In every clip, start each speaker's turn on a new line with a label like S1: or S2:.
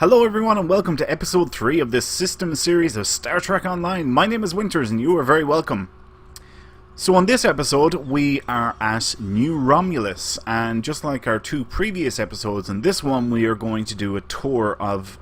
S1: Hello everyone and welcome to episode 3 of this system series of Star Trek Online. My name is Winters and you are very welcome. So on this episode we are at New Romulus, and just like our two previous episodes, in this one we are going to do a tour of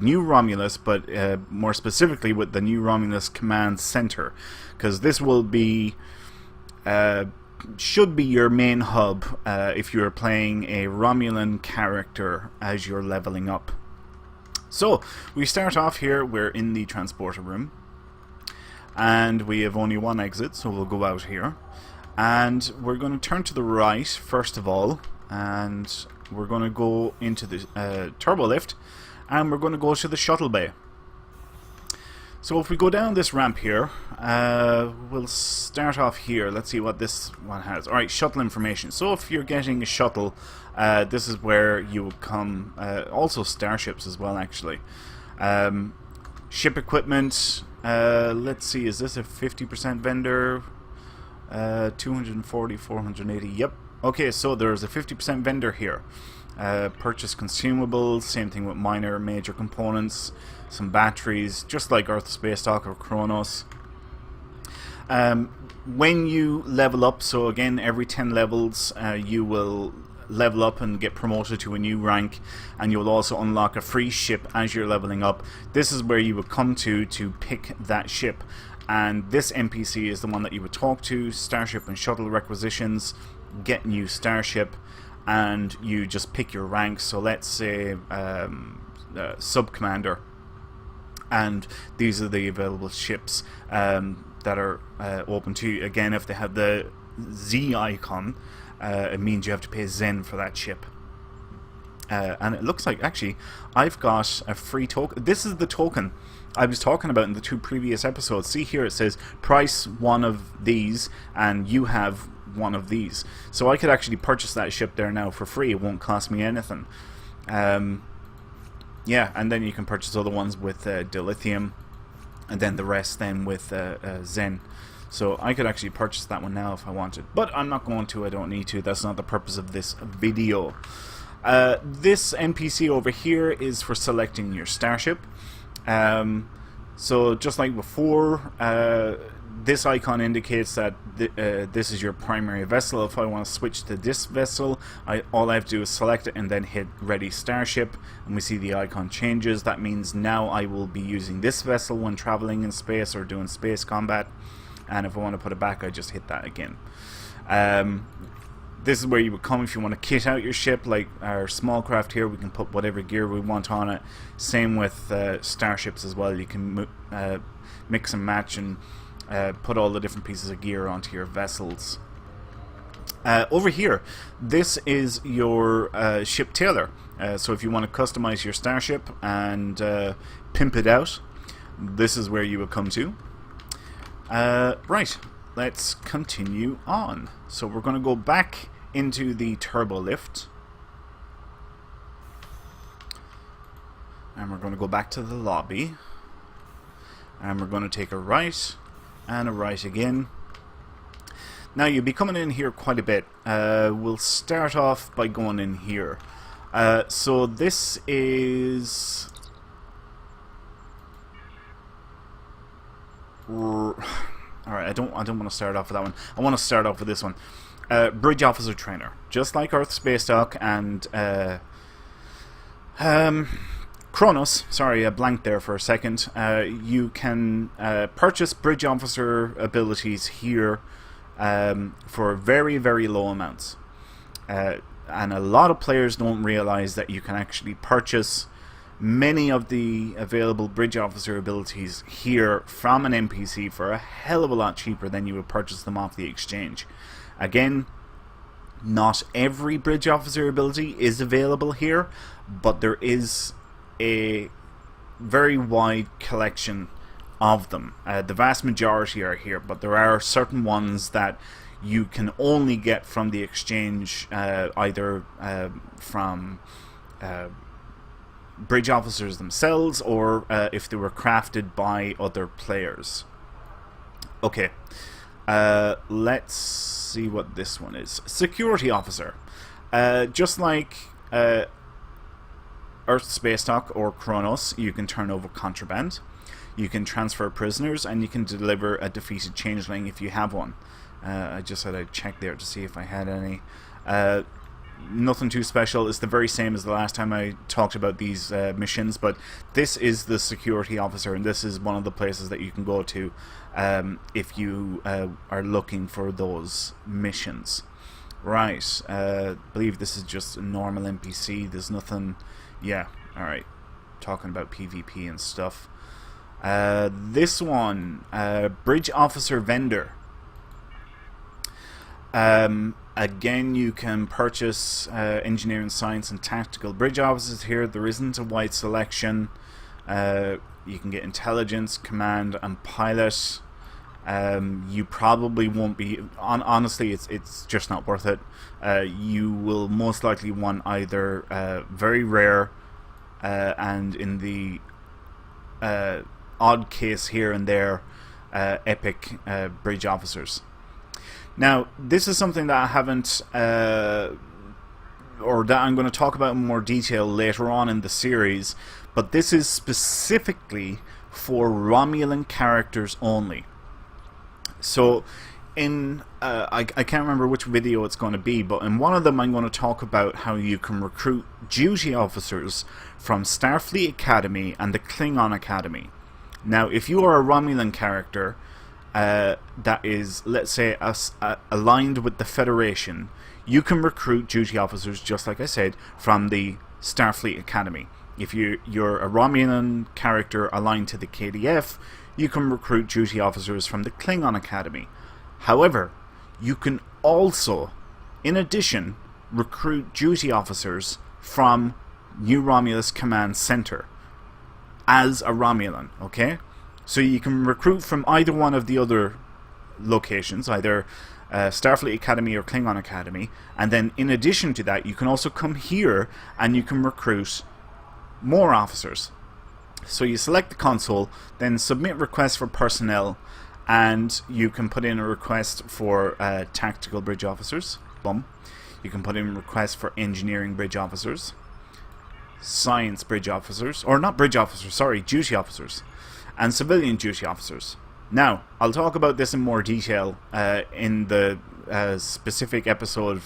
S1: New Romulus, but more specifically with the New Romulus Command Center, because this will be should be your main hub if you're playing a Romulan character as you're leveling up. So, we start off here, we're in the transporter room, and we have only one exit, so we'll go out here. And we're going to turn to the right, first of all, and we're going to go into the turbo lift, and we're going to go to the Shuttle Bay. So if we go down this ramp here, we'll start off here. Let's see what this one has. Alright, shuttle information. So if you're getting a shuttle, this is where you would come. Also starships as well, actually. Ship equipment. Let's see, is this a 50% vendor? 240, 480. Yep. Okay, so there's a 50% vendor here. Purchase consumables, same thing with minor, major components, some batteries, just like Earth Space Dock or Kronos. When you level up, so again, every 10 levels, you will level up and get promoted to a new rank, and you'll also unlock a free ship as you're leveling up. This is where you would come to pick that ship, and this NPC is the one that you would talk to. Starship and shuttle requisitions, get new starship, and you just pick your rank. So let's say sub-commander, and these are the available ships that are open to you. Again, if they have the Z icon, it means you have to pay Zen for that ship. And it looks like, actually, I've got a free token. This is the token I was talking about in the two previous episodes. See here, it says price one of these, and you have one of these. So I could actually purchase that ship there now for free. It won't cost me anything. Yeah, and then you can purchase other ones with dilithium, and then the rest then with Zen. So I could actually purchase that one now if I wanted, but I'm not going to. I don't need to. That's not the purpose of this video. This NPC over here is for selecting your starship. So just like before, this icon indicates that this is your primary vessel. If I want to switch to this vessel, all I have to do is select it and then hit Ready Starship, and we see the icon changes. That means now I will be using this vessel when traveling in space or doing space combat, and if I want to put it back, I just hit that again. This is where you would come if you want to kit out your ship. Like our small craft here, we can put whatever gear we want on it. Same with starships as well. You can mix and match and put all the different pieces of gear onto your vessels. Over here, this is your ship tailor. So if you want to customize your starship and pimp it out, this is where you would come to. Right, let's continue on. So we're going to go back into the turbo lift, and we're going to go back to the lobby, and we're going to take a right and a right again. Now you'll be coming in here quite a bit. We'll start off by going in here. So this is alright, I don't want to start off with that one. I want to start off with this one. Bridge Officer Trainer. Just like Earth Space Dock and Kronos, sorry, I blanked there for a second. You can purchase Bridge Officer abilities here for very, very low amounts. And a lot of players don't realize that you can actually purchase many of the available Bridge Officer abilities here from an NPC for a hell of a lot cheaper than you would purchase them off the exchange. Again, not every Bridge Officer ability is available here, but there is a very wide collection of them. The vast majority are here, but there are certain ones that you can only get from the exchange, either from Bridge Officers themselves, or if they were crafted by other players. Okay, let's see what this one is. Security Officer. Just like Earth space dock or Kronos, you can turn over contraband. You can transfer prisoners, and you can deliver a defeated changeling if you have one. I just had a check there to see if I had any. Nothing too special. It's the very same as the last time I talked about these missions, but this is the security officer, and this is one of the places that you can go to if you are looking for those missions. Right, I believe this is just a normal NPC. There's nothing... Yeah, alright. Talking about PvP and stuff. This one, Bridge Officer Vendor. Again, you can purchase engineering, science, and tactical bridge officers here. There isn't a wide selection. You can get intelligence, command, and pilot. You probably won't be... honestly, it's just not worth it. You will most likely want either very rare and in the odd case here and there epic bridge officers. Now, this is something that I haven't, or that I'm going to talk about in more detail later on in the series, but this is specifically for Romulan characters only. So, in, I can't remember which video it's going to be, but in one of them I'm going to talk about how you can recruit duty officers from Starfleet Academy and the Klingon Academy. Now, if you are a Romulan character that is, let's say, aligned with the Federation, you can recruit duty officers, just like I said, from the Starfleet Academy. If you're a Romulan character aligned to the KDF, you can recruit duty officers from the Klingon Academy. However, you can also, in addition, recruit duty officers from New Romulus Command Center as a Romulan, okay? So you can recruit from either one of the other locations, either Starfleet Academy or Klingon Academy, and then in addition to that, you can also come here and you can recruit more officers. So you select the console, then submit requests for personnel, and you can put in a request for tactical bridge officers. Boom. You can put in requests for engineering bridge officers, science bridge officers, or not bridge officers, sorry, duty officers, and civilian duty officers. Now, I'll talk about this in more detail in the specific episode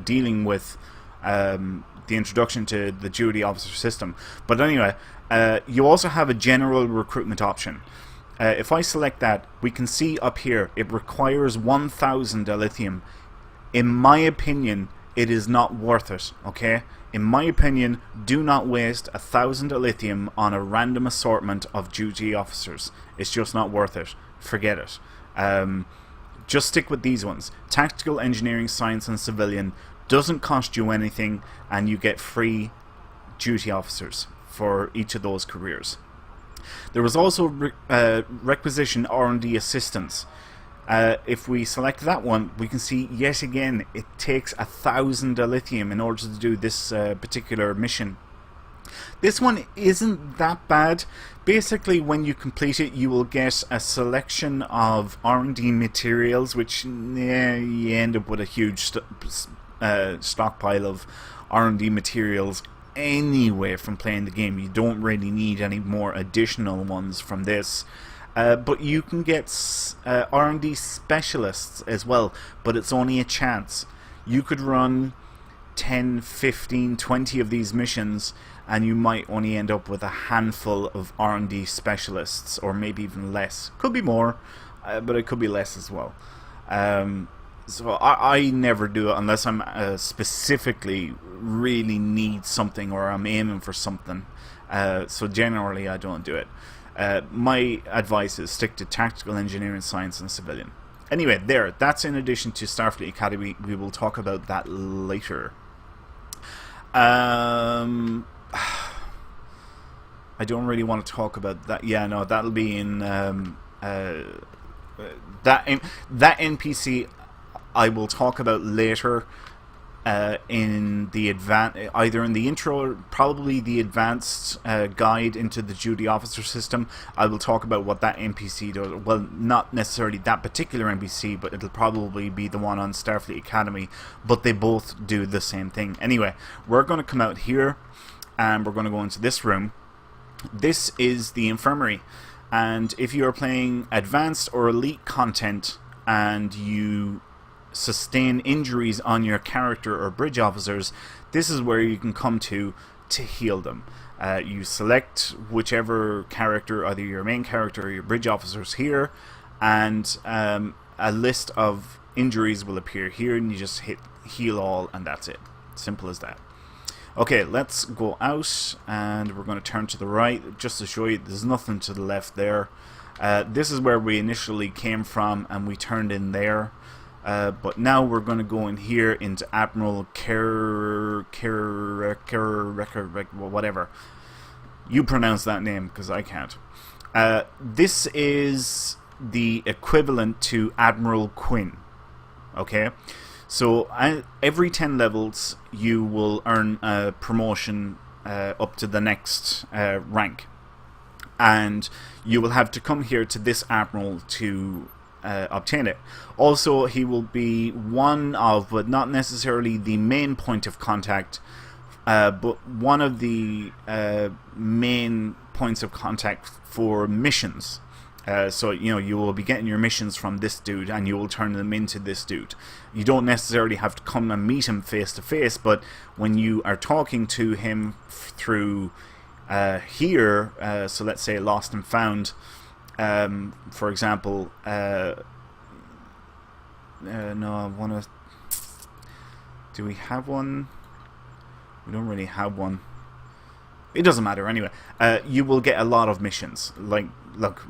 S1: dealing with the introduction to the duty officer system. But anyway, you also have a general recruitment option. If I select that, we can see up here it requires 1,000 dilithium. In my opinion, it is not worth it, okay? In my opinion, do not waste 1,000 dilithium on a random assortment of duty officers. It's just not worth it. Forget it. Just stick with these ones. Tactical, engineering, science, and civilian doesn't cost you anything, and you get free duty officers for each of those careers. There was also requisition R&D assistance. If we select that one, we can see yet again it takes 1,000 dilithium in order to do this particular mission. This one isn't that bad. Basically, when you complete it, you will get a selection of R&D materials, which you end up with a huge stockpile of R&D materials anyway from playing the game. You don't really need any more additional ones from this. But you can get R&D specialists as well, but it's only a chance. You could run 10, 15, 20 of these missions, and you might only end up with a handful of R&D specialists, or maybe even less. Could be more, but it could be less as well. So I never do it unless I'm specifically really need something, or I'm aiming for something. So generally I don't do it. My advice is stick to tactical, engineering, science, and civilian. Anyway, that's in addition to Starfleet Academy. We will talk about that later. I don't really want to talk about that. Yeah, no, that'll be in that NPC I will talk about later in the either in the intro or probably the advanced guide into the duty officer system. I will talk about what that NPC does. Well, not necessarily that particular NPC, but it'll probably be the one on Starfleet Academy, but they both do the same thing. Anyway, we're going to come out here. and we're going to go into this room. This is the infirmary, and if you are playing advanced or elite content and you sustain injuries on your character or bridge officers, this is where you can come to heal them. You select whichever character, either your main character or your bridge officers here, and a list of injuries will appear here, and you just hit heal all, and that's it. Simple as that. Okay, let's go out, and we're going to turn to the right just to show you there's nothing to the left there. This is where we initially came from, and we turned in there. But now we're going to go in here into Admiral whatever. You pronounce that name, because I can't. This is the equivalent to Admiral Quinn. Okay? So every 10 levels you will earn a promotion up to the next rank. And you will have to come here to this Admiral to obtain it. Also, he will be one of, but not necessarily the main point of contact, but one of the main points of contact for missions. So, you know, you will be getting your missions from this dude, and you will turn them into this dude. You don't necessarily have to come and meet him face to face, but when you are talking to him through here, so let's say Lost and Found, for example, no, I want to... Do we have one? We don't really have one. It doesn't matter anyway. You will get a lot of missions. Like, look,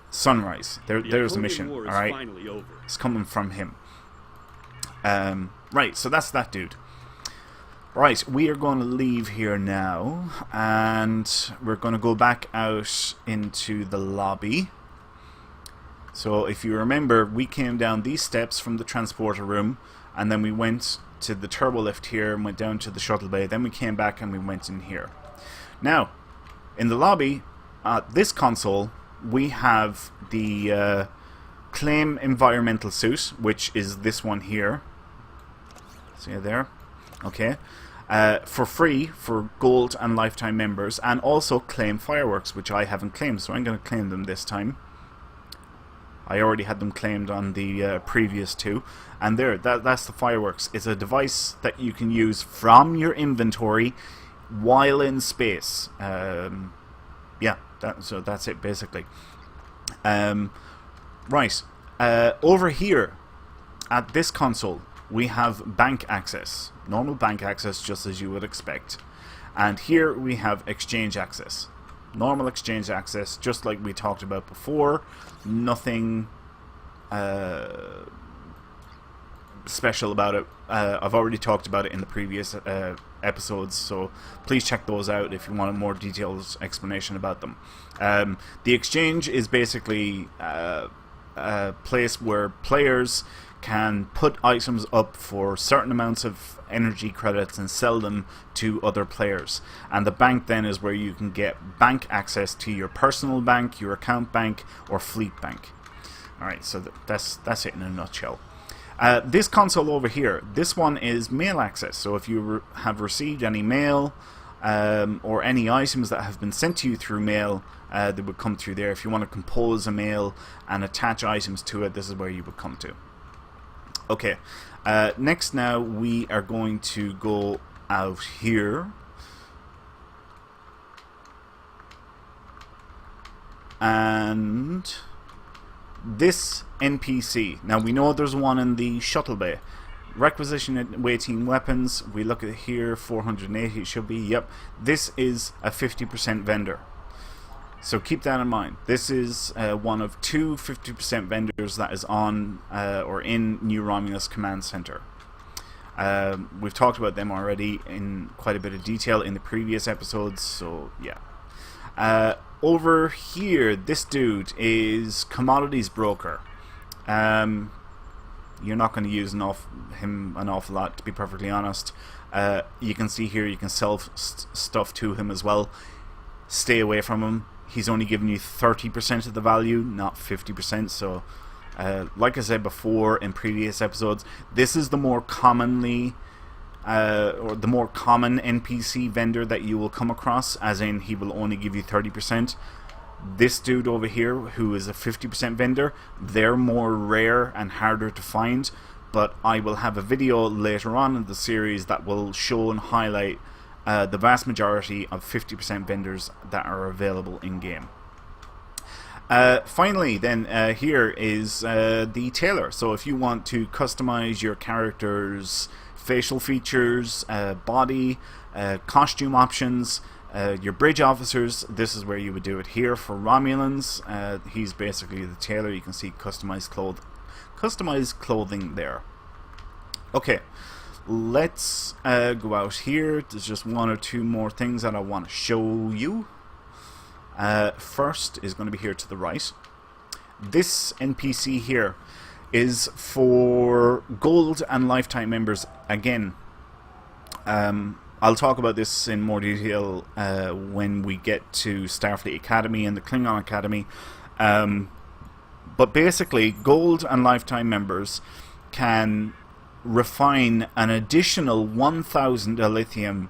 S1: Sunrise. There's a mission, alright? It's coming from him. Right, so that's that dude. Right, we are going to leave here now, and we're going to go back out into the lobby. So if you remember, we came down these steps from the transporter room, and then we went to the turbo lift here and went down to the shuttle bay. Then we came back and we went in here. Now, in the lobby, at this console, we have the claim environmental suit, which is this one here. See it there? Okay. For free for gold and lifetime members, and also claim fireworks, which I haven't claimed, so I'm going to claim them this time. I already had them claimed on the previous two, and there, that's the fireworks. It's a device that you can use from your inventory while in space. Yeah, so that's it basically. Right, over here at this console we have bank access. Normal bank access, just as you would expect. And here we have exchange access. Normal exchange access, just like we talked about before. Nothing special about it. I've already talked about it in the previous episodes, so please check those out if you want a more detailed explanation about them. The exchange is basically a place where players can put items up for certain amounts of energy credits and sell them to other players. And the bank then is where you can get bank access to your personal bank, your account bank, or fleet bank. Alright, so that's it in a nutshell. This console over here, this one is mail access. So if you have received any mail or any items that have been sent to you through mail, they would come through there. If you want to compose a mail and attach items to it, this is where you would come to. Okay, next now we are going to go out here. And this NPC, now we know there's one in the shuttle bay. Requisition waiting weapons, we look at here, 480 it should be, yep. This is a 50% vendor. So keep that in mind. This is one of two 50% vendors that is on or in New Romulus Command Center. We've talked about them already in quite a bit of detail in the previous episodes, so yeah. Over here, this dude is commodities broker. You're not going to use him an awful lot, to be perfectly honest. You can see here you can sell stuff to him as well. Stay away from him. He's only giving you 30% of the value, not 50%. So, like I said before in previous episodes, this is the more commonly or the more common NPC vendor that you will come across, as in he will only give you 30%. This dude over here, who is a 50% vendor, they're more rare and harder to find, but I will have a video later on in the series that will show and highlight the vast majority of 50% vendors that are available in game. Finally then, here is the tailor. So if you want to customize your character's facial features, body, costume options, your bridge officers, this is where you would do it. Here for Romulans, he's basically the tailor. You can see customized clothing there. Okay, let's go out here. There's just one or two more things that I want to show you. First is going to be here to the right. This NPC here is for gold and lifetime members. Again, I'll talk about this in more detail when we get to Starfleet Academy and the Klingon Academy. But basically, gold and lifetime members can refine an additional 1,000 lithium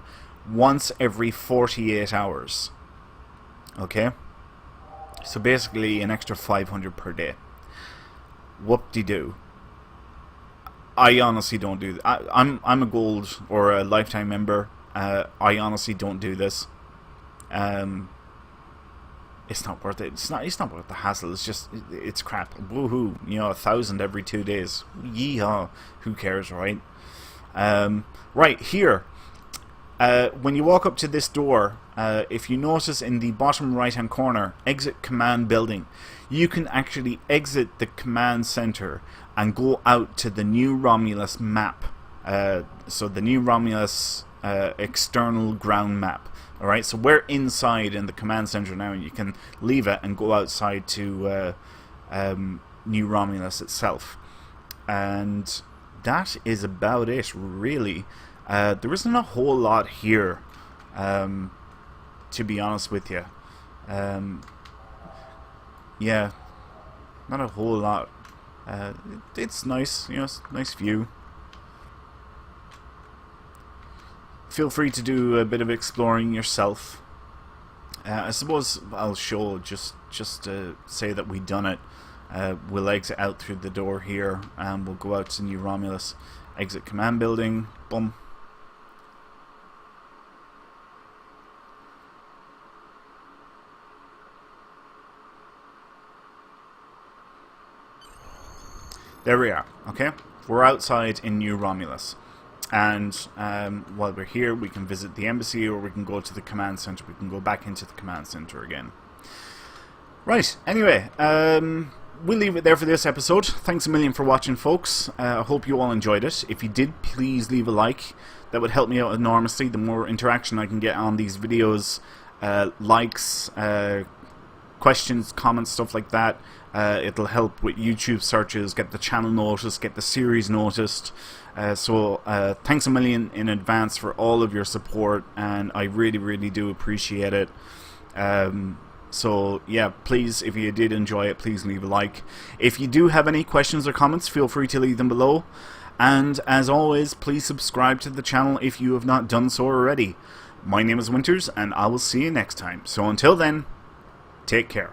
S1: once every 48 hours. Okay? So basically an extra 500 per day. Whoop-de-doo. I honestly don't do that. I'm a gold or a lifetime member. I honestly don't do this. It's not worth it. It's not worth the hassle. It's crap. Woohoo! 1,000 every 2 days. Yeehaw! Who cares, right? Right here. When you walk up to this door, if you notice in the bottom right hand corner, exit command building, you can actually exit the command center and go out to the new Romulus map. So the new Romulus external ground map. Alright, so we're inside in the command center now, and you can leave it and go outside to new Romulus itself. And that is about it, really. There isn't a whole lot here, to be honest with you. Yeah, not a whole lot. It's nice, it's a nice view. Feel free to do a bit of exploring yourself. I suppose I'll show just to say that we've done it. We'll exit out through the door here, and we'll go out to New Romulus. Exit command building. Boom. There we are. Okay, we're outside in New Romulus. And while we're here, we can visit the embassy, or we can go to the command center. We can go back into the command center again. Right, anyway, we'll leave it there for this episode. Thanks a million for watching, folks. I hope you all enjoyed it. If you did, please leave a like. That would help me out enormously. The more interaction I can get on these videos, likes, questions, comments, stuff like that, it'll help with YouTube searches, get the channel noticed, get the series noticed. So thanks a million in advance for all of your support, and I really, really do appreciate it. So yeah, please, if you did enjoy it, please leave a like. If you do have any questions or comments, feel free to leave them below. And as always, please subscribe to the channel if you have not done so already. My name is Winters, and I will see you next time. So until then, take care.